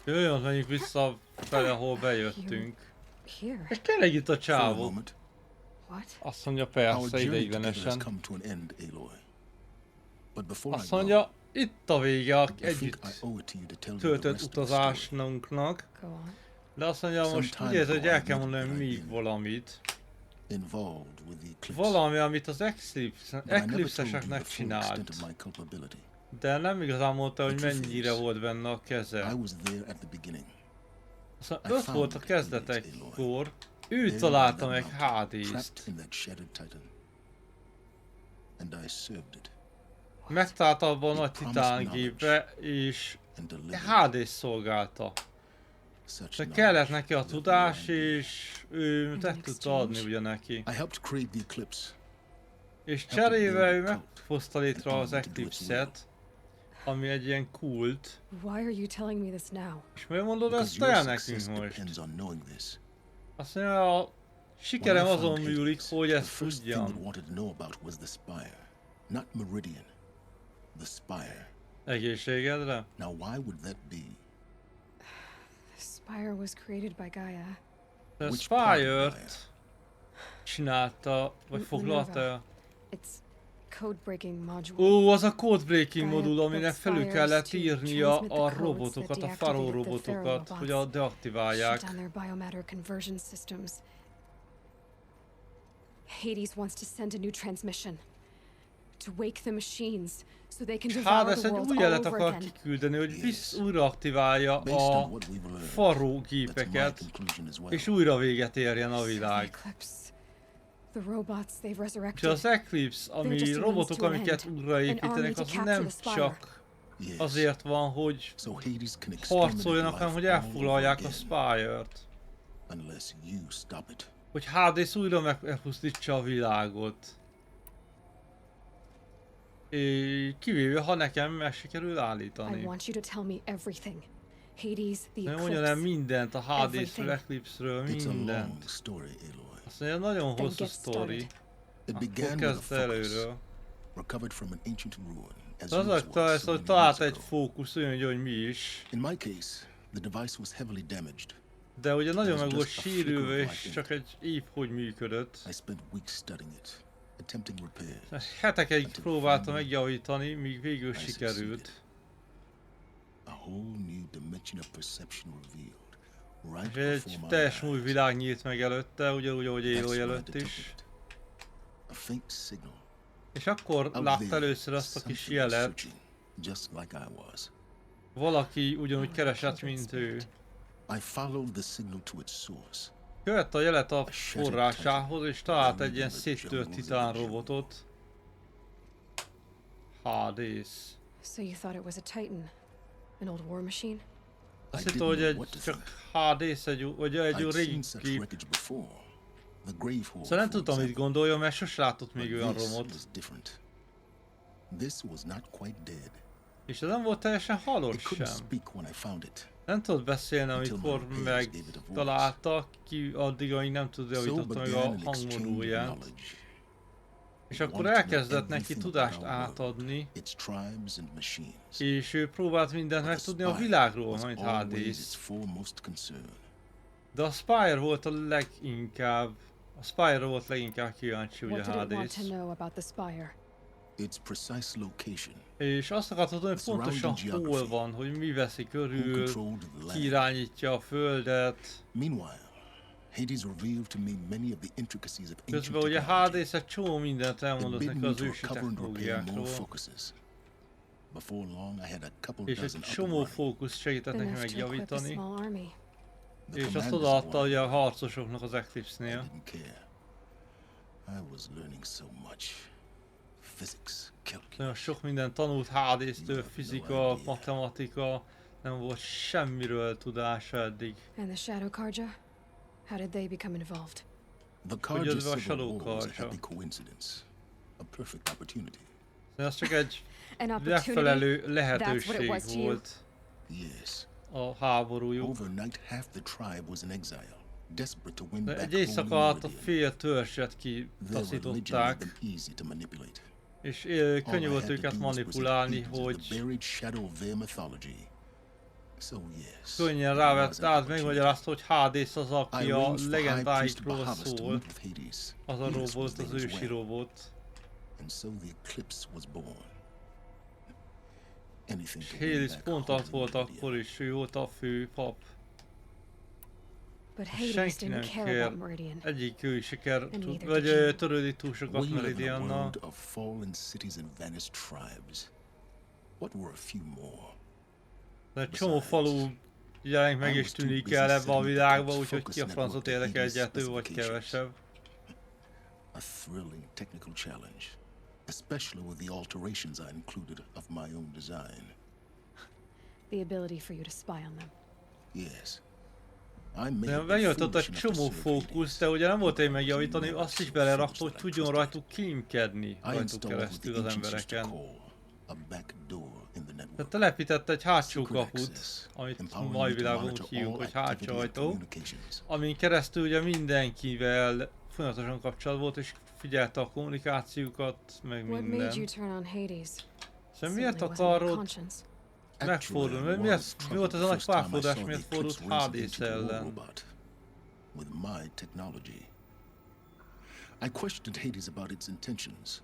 Jöjjön, menjünk vissza fel, ahol bejöttünk. És tényleg itt a csávó. Azt mondja, persze, ideiglenesen. Azt mondja, itt a vége a együtt töltött utazásunknak. De azt mondja, most úgy érzed, hogy el kell mondani még valamit. Valami, amit az Eclipse-eseknek csinált. De nem igazán mondta, hogy mennyire volt benne a keze. Aztán ott volt a kezdetekkor, ő találta meg Hades-t. Megtalálta abban a nagy titángépbe, és Hades szolgálta. De kellett neki a tudás, és ő meg tudta adni ugye neki. És cserébe ő meghozta létre az Eclipse-et, ami egy ilyen kult. Why are you telling me this now? És miért mondod Because ezt your el success nekünk most? depends on knowing this. Azt mondja, a sikerem When I azon found múlik, Hades, hogy the ezt first thing it tudjam. wanted to know about was the spire, not Meridian. The spire. Egészségedre? Now, why would that be? The spire was created by Gaia. A Which part of Spire-t csinálta, vagy foglalta el. It's code-breaking module. Ó, az a code-breaking Gaia modul, aminek built felül spires kellett to írnia transmit the a codes robotokat, that a Faro deactivated the robotokat, Faro hogy robots. deaktiválják. Shut down their biomatter conversion systems. Hades wants to send a new transmission. To wake the machines, so they can devour Hades the egy world új all jelet over akar again. kiküldeni, hogy újra aktiválja Based on a what we've learned, Faro that's my gépeket, conclusion as well. és újra véget érjen a The világ. Eclipse. The robots they've És resurrected. az Eclipse, ami robotok, amiket újraépítenek, az nem csak Yes. azért van, hogy So Hades can exterminate harcoljanak, hanem hogy life all elfoglalják over a again, Spire-t. unless you stop it. Hogy Hades újra megpusztítsa a világot. Kivéve, ha nekem meg sikerül I állítani. want you to tell me everything. Hades, the Nem mondja nem Eclipse. mindent a Hadesről, Everything. Eclipse-ről, It's a long mindent. story, Aloy. Azt mondja, nagyon Then hosszú get sztori. started. It Akkor began with kezd a focus, előről. recovered from an ancient ruin, as Az yours adta was ezt, so hogy many talált years egy ago. fókusz, olyan, hogy mi is. In my case, the device was heavily damaged. De ugye nagyon meg volt just a flicker sérülve, of és light csak egy épp hogy működött. I spent weeks studying it, attempting repairs. Hetekig próbálta megjavítani, míg végül I sikerült. A whole new dimension of perception revealed, right És before egy my teljes új eyes. világ nyílt meg előtte, ugyanúgy, ahogy That's Aloy when I előtt detected is. it. A faint signal. És akkor Out látta there, először azt a kis something was jelet. searching, just like I was. Valaki ugyanúgy keresett, mint ő. I followed the signal to its source. Követte a jelet a forrásához, és talált egy ilyen széttört titán robotot. Hades. So you thought it was a Titan? An old war machine? Azt I hitte, didn't hogy know egy what to csak think. Hades, vagy egy I'd régi seen such gép. wreckage before. The grave hole, Szóval nem for tudtam, mit example. gondoljon, mert sose látott még But olyan this romot. was different. This was not quite dead. És ez nem volt teljesen halos It couldn't sem. speak when I found it. Nem tudott beszélni, amikor megtalálta, ki addig, amíg nem tudja, So javította meg began a an exchange of hangmodulját. knowledge. És akkor elkezdett neki tudást átadni, Its tribes and machines. és ő próbált mindent But the megtudni a spire világról, was mint always Hades. its foremost concern. De a Spire volt a leginkább, kíváncsi ugye What did it want Hades. to know about the spire? Its precise location. És azt akarta tudni, hogy The pontosan surrounding hol geography. van, hogy mi veszi Who körül, controlled the ki land. irányítja a földet. Meanwhile, Hades revealed to me many of the intricacies of ancient Közben ugye technology. Hades egy csomó mindent It elmondott bid neki me az to ősi recover and repair more technológiákról. focuses. Before long, I had a couple És dozen egy up csomó and running. fókusz segített neki Enough to equip a megjavítani. small army. The És azt commanders odaadta wanted ugye a it. harcosoknak az I Eclipse-nél. didn't care. I was learning so much. Physics, calculus. Nagyon sok minden tanult Hades-től, fizika, matematika, nem volt semmiről tudása eddig. And the Shadow Karja? How did they become involved? The Karja jött be a Civil Shadow War was a Karja. happy coincidence. A perfect opportunity. De az csak egy An opportunity? megfelelő That's what it lehetőség was to you? volt Yes. a háborújuk. Overnight, half the tribe was in exile, desperate to win De back egy home éjszaka in alatt a Meridian. fél törzset Their religion made kitaszították, them easy to manipulate. és All I könnyű volt had to őket do was present manipulálni, people to hogy the buried shadow of their mythology. So yes, könnyen it rávett, was an tehát opportunity. megmagyarázta, hogy Hades az, I aki a arranged for High Priest of legendáikról Harvest to szól, meet with Hades. az a Yes, was robot, there az as ősi well. robot. And so the eclipse was born. Anything És to win Hades back pont home ott in volt Meridian. akkor is, ő volt a fő pap. But Hades Senki nem didn't care kér, about Meridian. egyik ő is siker, And neither vagy did you. törődik túl sokat We live in a Meridiannal. world of fallen cities and vanished tribes. What were a few more? De egy csomó falu jelenik meg és tűnik el ebbe a világba, úgyhogy ki a francot érdekel egyet, ő vagy kevesebb. A thrilling technical challenge, especially with the alterations I included of my own design. The ability for you to spy on them. Yes. Benyújtott egy csomó fókusz, de ugye nem volt egy megjavítani, azt is belerakta, hogy tudjon rajtuk kémkedni rajtuk keresztül az embereken. Tehát telepített egy hátsó kaput, amit mai világban úgy hívjuk, hogy hátsó ajtó, amin keresztül ugye mindenkivel folyamatosan kapcsolat volt, és figyelte a kommunikációkat, meg minden. Szóval miért akarod megfordulni? Mi volt ez a nagy párfordulás, miért fordult Hades ellen? With my technology. I questioned Hades about its intentions.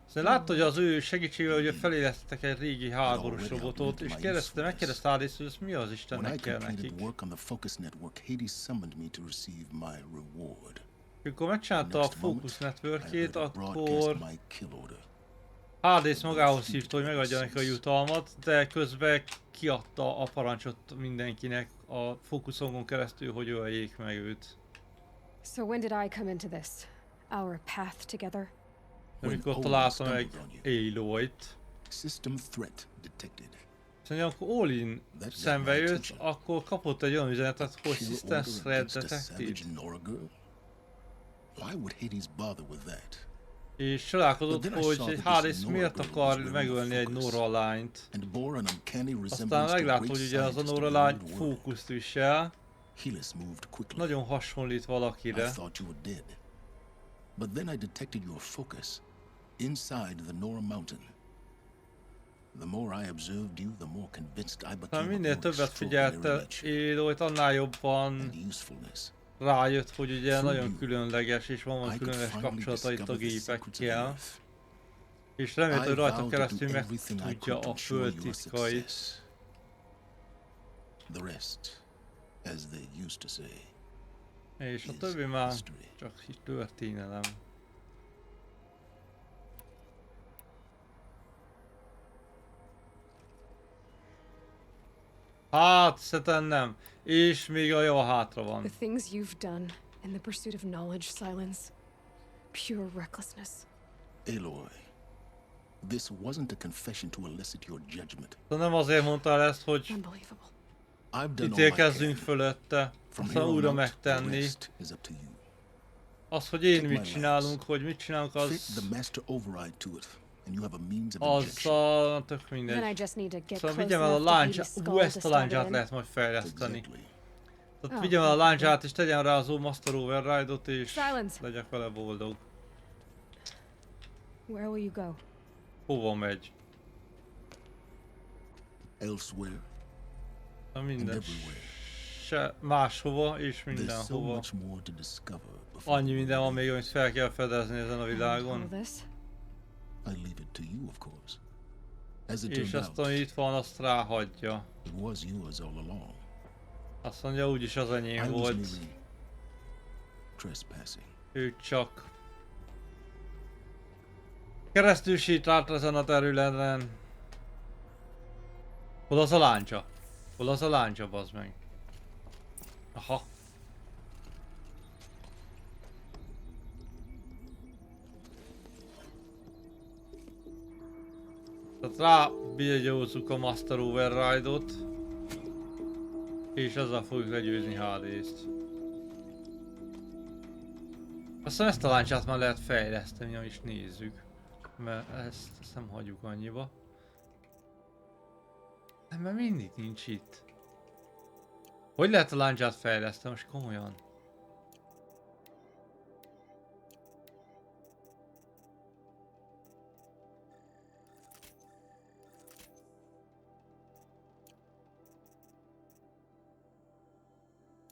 Szóval látta, hogy az ő segítségével ugye felélesztettek egy régi háborús robotot, és megkérdezte Hades, hogy ez mi az Istennek kell nekik. Amikor megcsinálta a Focus Networkjét, akkor Hades magához hívta, hogy megadja neki a jutalmat, de közben kiadta a parancsot mindenkinek a fókuszongon keresztül, hogy öljék meg őt. So when did I come into this? Our path together? Amikor találta meg Aloy-t. Szóval amikor Olin szembe jött, akkor kapott egy olyan üzenetet, hogy Sylens-ről Detective. És csodálkozott, hogy Hades miért akar megölni egy Nora lányt. Aztán meglátta, hogy ugye az a Nora lány fókuszt visel. Nagyon hasonlít valakire. Minél többet figyelte Aloy-t, annál jobban rájött, hogy ugye nagyon különleges, és van különleges kapcsolata itt a gépekkel. És remélt, hogy rajta keresztül megtudja a föld titkait. És a többi már csak történelem. Hát, szerintem nem. És még a java hátra van. The things you've done in the pursuit of knowledge, Sylens. Pure recklessness. Aloy, this wasn't a confession to elicit your judgment. De nem azért mondtál ezt, hogy ítélkezzünk fölötte, aztán újra megtenni. Az, hogy én mit csinálunk, hogy mit csinálunk, az tök mindegy. Szóval vigyem el a láncsát, ezt a láncsát lehet majd fejleszteni. Tehát vigyem el a láncsát és tegyen rá az Master Override-ot és legyek vele boldog. Hova megy? Minden. Se máshova és mindenhova. Annyi minden van még, amit fel kell fedezni ezen a világon. És azt, ami itt van, azt ráhagyja. Azt mondja, úgyis az enyém volt. Ő csak keresztül sétált ezen a területen. Hol az a láncsa? Hol az a láncsa, bazd meg? Aha. Tehát rábígyózzuk a Master Override-ot. És azzal fogjuk legyőzni Hades-t. Azt hiszem ezt a láncsát már lehet fejleszteni, is nézzük. Mert ezt nem hagyjuk annyiba. Nem, mert mindig nincs itt. Hogy lehet a láncsát fejleszteni, most komolyan?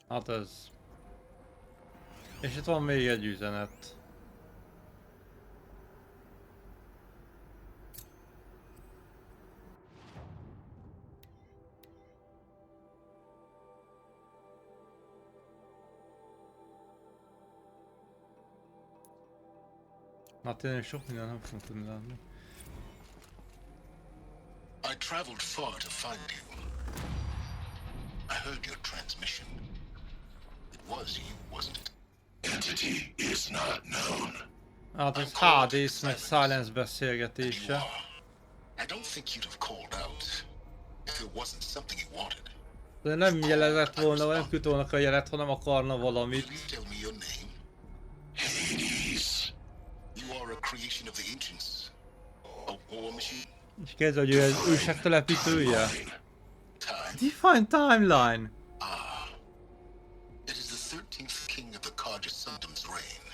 Hát ez. És itt van még egy üzenet. Hát tényleg sok minden nem fogom tudni látni. I traveled far to find you. I heard your transmission. It was you, wasn't it? Entity is not known. Hát ez Hades meg Sylens beszélgetése. I don't think you'd have called out if it wasn't something you wanted. De nem jelezett volna, nem küldte volna a jelet, hanem akarna valamit. Please tell me your name. Hades. You are a creation of the ancients. A war machine. És kezd, hogy ő az ősek telepítője. Time. Define timeline! It is the 13th king of the Karja Sundam's reign.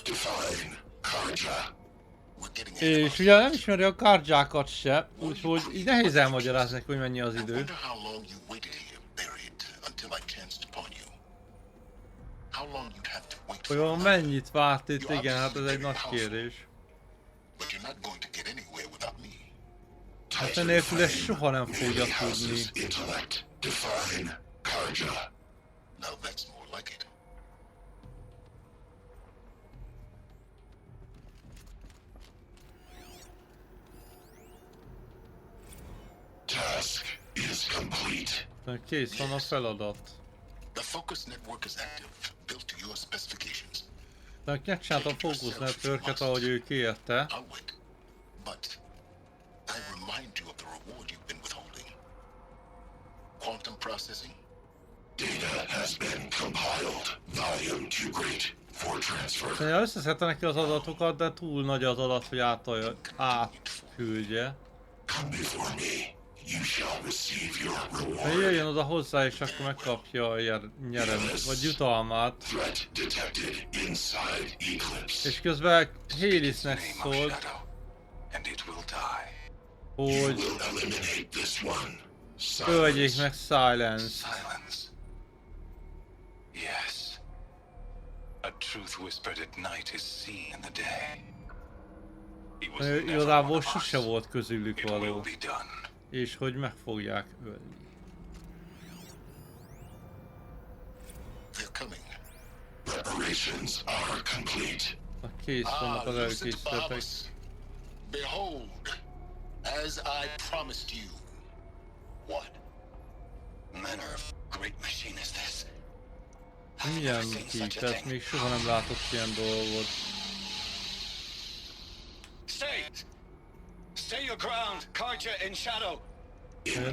Define Karja. We're getting ahead of És ugye nem ismeri a kárdzsákat se, úgyhogy így nehéz elmagyarázni, hogy mennyi az I idő. wonder how long you waited here buried until I chanced upon you. How long you'd have to wait for Olyan a mennyit várt itt, igen, hát ez egy nagy kérdés. But you're not going to get anywhere without me. Hát enélkül ezt soha nem fogja tudni. Intellect. Define Karja. Now that's more like it. Task is complete. Kész van a feladat. The focus network is active, built to your specifications. De megcsinálta a focus networket, ahogy ő kérte. I'll wait. But I remind you of the reward you've been withholding. Quantum processing? Data has been compiled. Volume too great for transfer. Szóval összeszedte neki az adatokat, de túl nagy az adat, hogy átküldje. Come before me. You shall receive your Ha reward. jöjjön oda hozzá, és akkor megkapja a nyereményt, vagy jutalmát. Threat detected inside Eclipse. És közben Hadesnek szólt, And it will die. hogy We'll eliminate this one. öljék meg Sylens. Silence. Yes. A truth whispered at night is seen in the day. He was never Igazából one of sose us. volt közülük It will való. be done. És hogy meg fogják ölni. They're coming. Preparations are complete. Kész vannak az Lucid előkészületek. Bahamas. Behold, as I promised you. What manner of great machine is this? Milyen kitett, még soha nem látott ilyen dolgot. Stay! Stay your ground, Karja in shadow!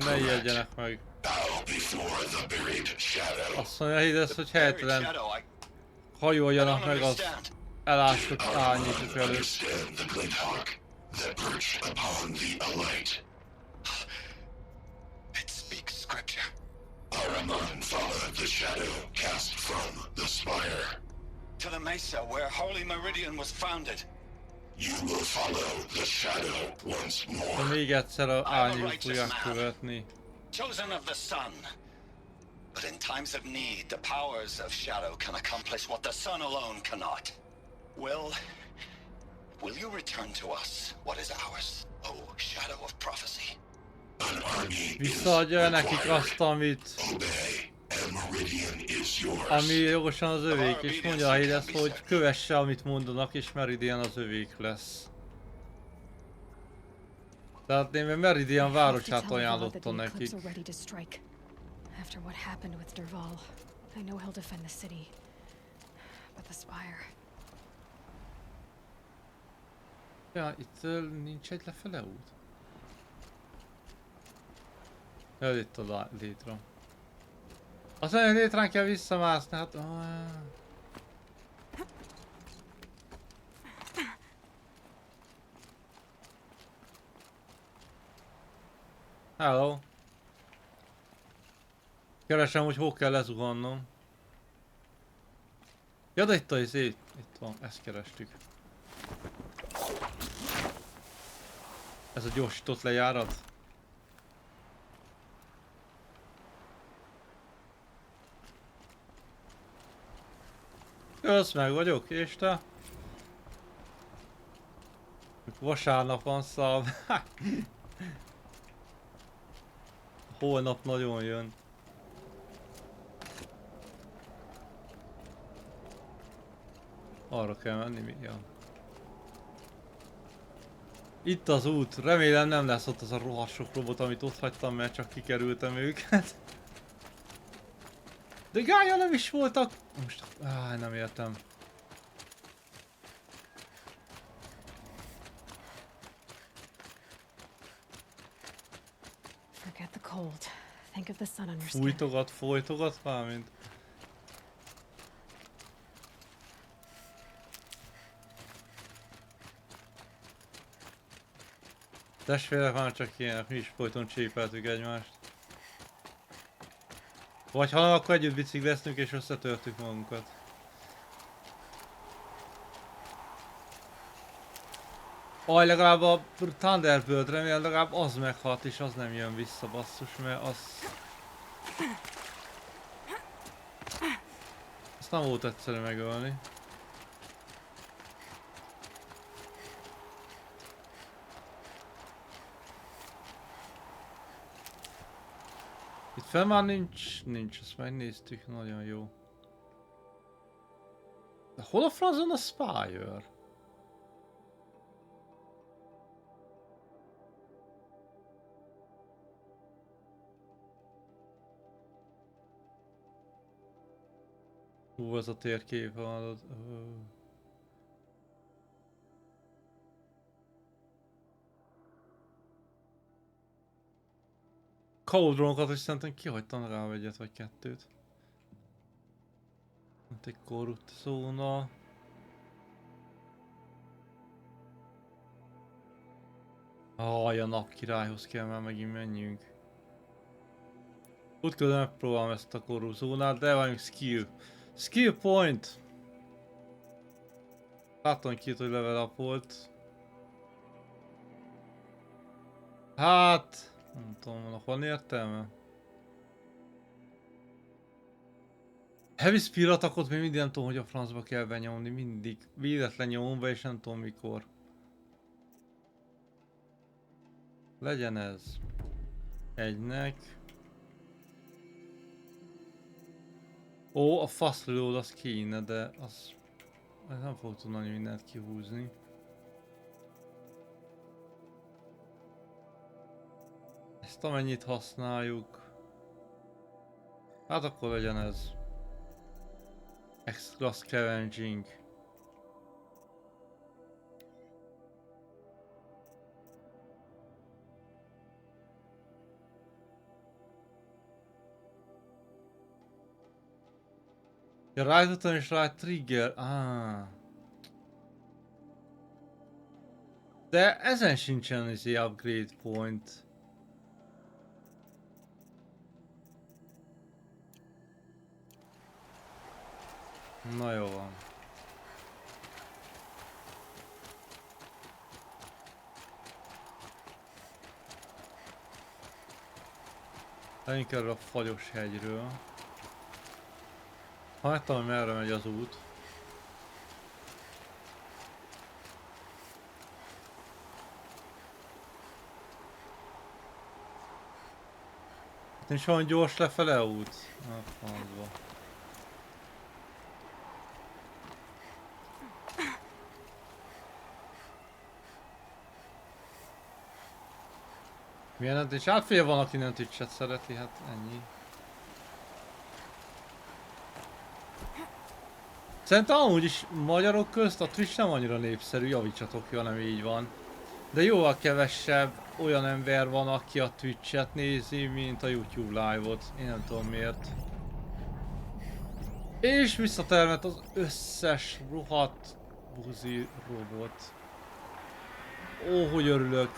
Ne ijedjenek meg. Bow before the buried shadow. Azt mondja Hades, hogy Buried helytelen shadow, I hajoljanak don't meg az understand. elásott árnyékok előtt. Understand the glint hawk that perched upon the alight. It speaks scripture. Ahriman followed the shadow cast from the spire. To the mesa where Holy Meridian was founded. You will follow the shadow once De more. még egyszer a árnyékot fogják követni. Chosen of the sun. But in times of need, the powers of shadow can accomplish what the sun alone cannot. Will you return to us what is ours, O shadow of prophecy? An army is Visszaadja nekik required. azt, amit, Obey, and Meridian is yours. ami jogosan az övék, és mondja a Hades, hogy kövesse, amit mondanak, és Meridian az övék lesz. Tehát én Meridian városát ajánlottam nekik. After what happened with Derval, I know he'll defend the city. But the spire. Ja, itt nincs egy lefele út. Ja, itt a létre. Azt mondja, hogy létrán kell visszamászni, hát... Hello. Keresem, hogy hol kell lezuhannom. Ja, de itt a izé. Itt van, ezt kerestük. Ez a gyorsított lejárat. Kösz, meg vagyok, és te? Vasárnap van szab. Holnap nagyon jön. Arra kell menni, mi? Ja. Itt az út. Remélem nem lesz ott az a rohadt sok robot, amit ott hagytam, mert csak kikerültem őket. De gája nem is voltak. Most... nem értem. Forget the cold. Think of the sun on your skin. Fújtogat, folytogat valamint. Testvérek már csak ilyenek, mi is folyton csépeltük egymást. Vagy ha nem, akkor együtt bicikleztünk és összetörtük magunkat. Aj, legalább a Thunderbird remélem legalább az meghalt és az nem jön vissza, basszus, mert az... Azt nem volt egyszerű megölni. Itt fel már nincs, ezt megnéztük, nagyon jó. De hol a francon a Spire? Hú, az a térkép van. Cauldronokat is szerintem kihagytam rá egyet vagy kettőt. Itt egy korrupt zóna. A napkirályhoz kell már megint menjünk. Úgy közben megpróbálom ezt a korrupt zónát, de vagyunk skill. Skill point! Látom ki, hogy level up volt. Hát... Nem tudom, annak van értelme? Heavy Spear attackot még mindig nem tudom, hogy a francba kell benyomni, mindig. Véletlen nyomom be és nem tudom mikor. Legyen ez. Egynek. Ó, a Faro-ról az kéne, de az nem fog tudni mindent kihúzni. Ezt amennyit használjuk. Hát akkor legyen ez. Extra scavenging. Ja, right és right trigger. De ezen sincsen izé upgrade point. Na jó van. Legyünk erről a fagyos hegyről. Hagytam, hogy merre megy az út. Nincs olyan gyors lefele út? Na, francba. Milyen, és átfél van, aki nem Twitch-et szereti, hát ennyi. Szerintem amúgy is magyarok közt a Twitch nem annyira népszerű, javítsatok ki, hanem így van. De jóval kevesebb olyan ember van, aki a Twitch-et nézi, mint a YouTube live-ot. Én nem tudom miért. És visszatermett az összes rohadt buzi robot. Ó, hogy örülök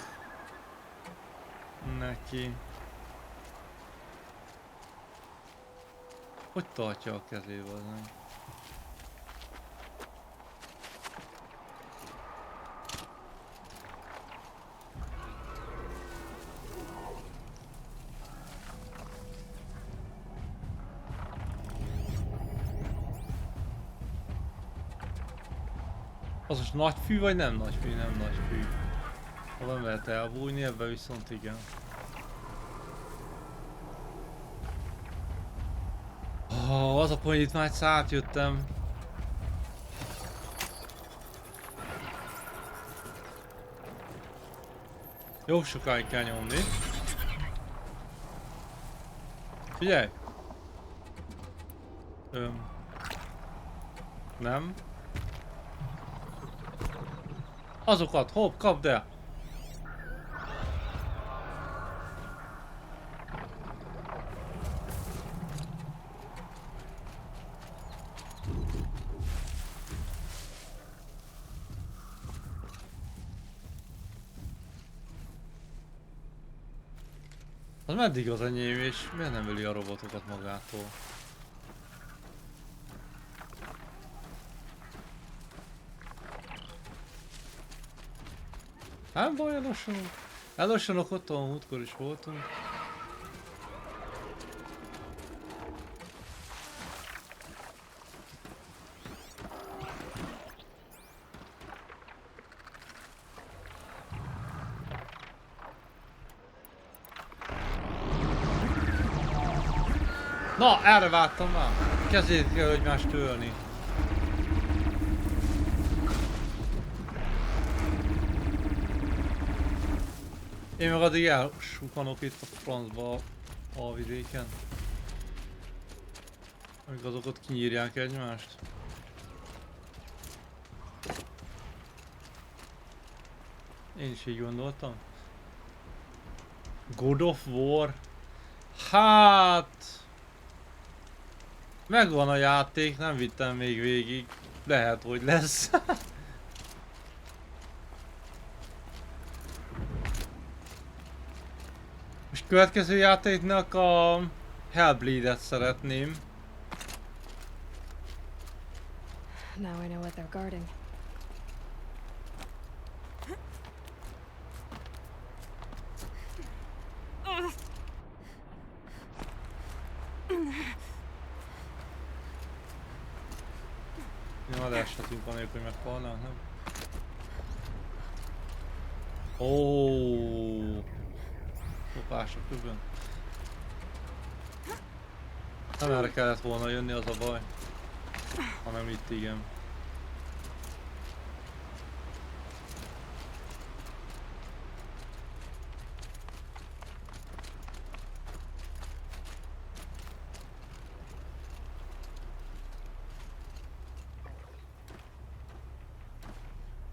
neki. Hogy tartja a kezébe az nem? Az most nagy fű vagy nem nagy fű? Nem nagy fű. Ha nem lehet elbújni, ebben viszont igen. Az a pont, itt már egyszer átjöttem. Jó sokáig kell nyomni. Figyelj! Nem. Azokat, hopp, kapd el! Az meddig az enyém, és miért nem öli a robotokat magától? Nem baj, elosonok. Elosonok, ott a múltkor is voltunk. Na, erre vártam már. Kezét kell egymást tölni. Én meg addig elsukanok itt a francba a vidéken. Amíg azok ott kinyírják egymást. Én is így gondoltam. God of War. Hát... Megvan a játék, nem vittem még végig. Lehet, hogy lesz. Most következő játéknak a Hellbleed-et szeretném. Now I know what they're guarding. Mi adáshatunk anélkül, hogy meghalnánk, nem? Óóóó. Kopás a közben. Nem erre kellett volna jönni, az a baj. Hanem itt igen.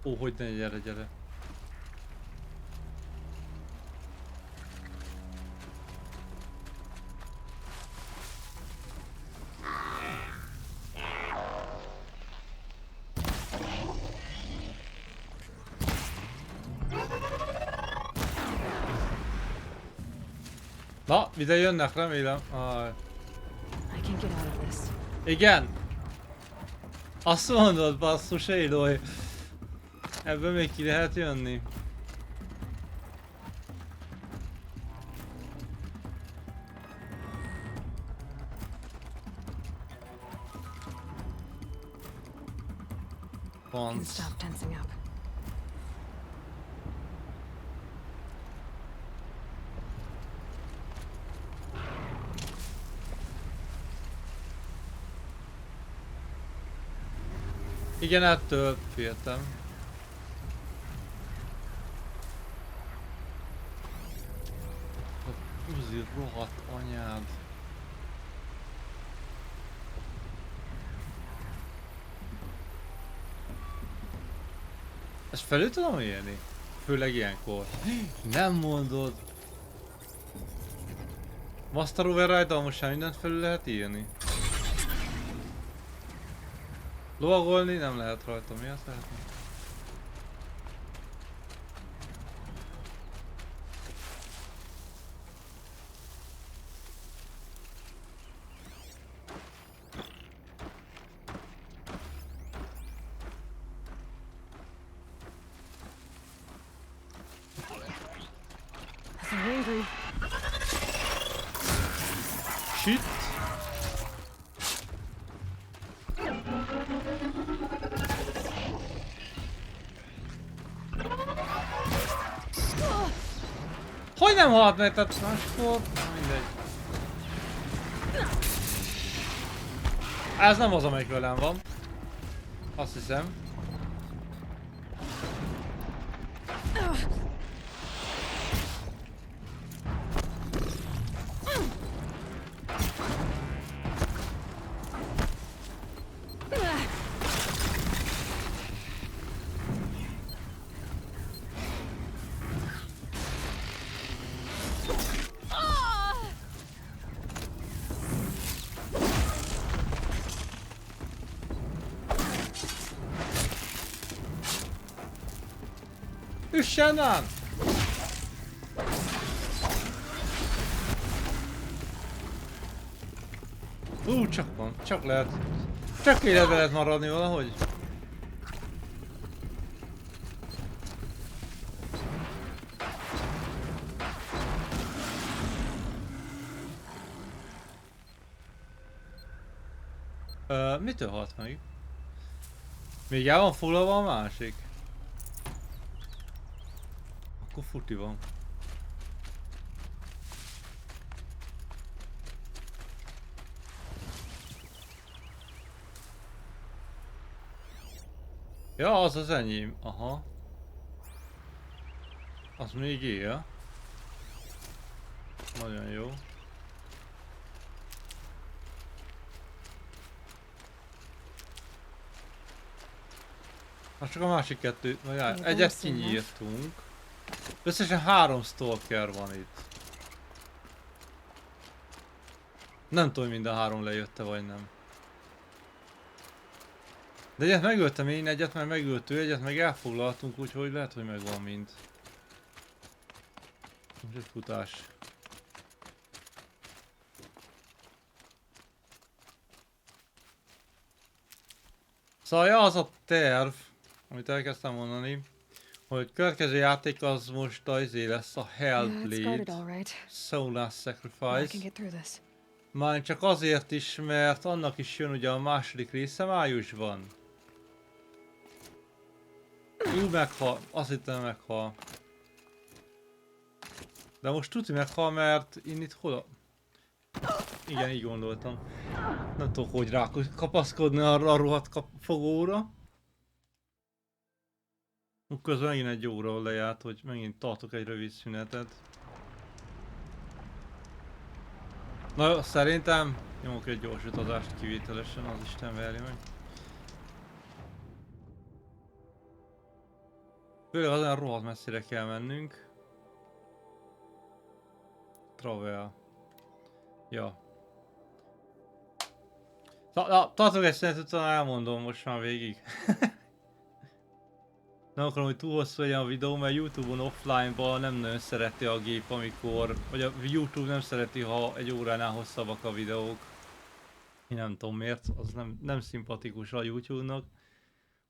Ó, hogy ne, gyere, gyere. Na, ide jönnek, remélem. I can get out of this. Igen! Azt mondod, basszus, élőj! Ebből még ki lehet jönni? I can Pont. stop tensing up. Igen, ettől féltem. A Uzi rohadt anyád. Ezt felül tudom élni? Főleg ilyenkor. Nem mondod. Master Override-dal most már mindent felül lehet írni. Lovagolni nem lehet rajta, mi azt lehetne? I'm angry. Shit! Hogy nem halt meg, tehát máskor? Mindegy. Ez nem az, amelyik velem van. Azt hiszem. Üssen ám! Csak van, csak lehet. Csak életbe lehet maradni valahogy. Mitől halt meg? Még el van foglalva a másik? Akkor futi van. Ja, az az enyém. Aha. Az még él. Nagyon jó. Hát csak a másik kettő, vagy egyet kinyírtunk. Összesen 3 stalker van itt. Nem tudom, mind a 3 lejötte vagy nem. De egyet megöltem én, egyet már megölt ő, egyet meg elfoglaltunk, úgyhogy lehet, hogy megvan mind. Most egy futás. Szóval ja, az a terv, amit elkezdtem mondani, hogy következő játék az most a izé lesz a Hellblade, Soulless Sacrifice. Már csak azért is, mert annak is jön ugye a második része májusban. Ő meghal, azt hittem meghal. De most tuti meghal, mert én itt hol a... Igen, így gondoltam. Nem tudok, hogy rá kapaszkodni arra a rohadt fogóra. Közben megint egy óra lejárt, hogy megint tartok egy rövid szünetet. Na jó, szerintem nyomok egy gyors utazást kivételesen, az Isten verje meg. Főleg azon rohadt messzire kell mennünk. Travel. Ja. Tartok egy szünetet, utána elmondom most már végig. Nem akarom, hogy túl hosszú legyen a videó, mert YouTube-on offline-ban nem nagyon szereti a gép, amikor... Vagy a YouTube nem szereti, ha egy óránál hosszabbak a videók. Én nem tudom miért, az nem szimpatikus a YouTube-nak.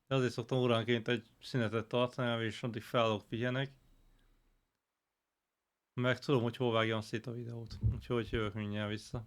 De azért szoktam óránként egy szünetet tartani, és addig felállok, pihenek. Meg tudom, hogy hol vágjam szét a videót. Úgyhogy jövök mindjárt vissza.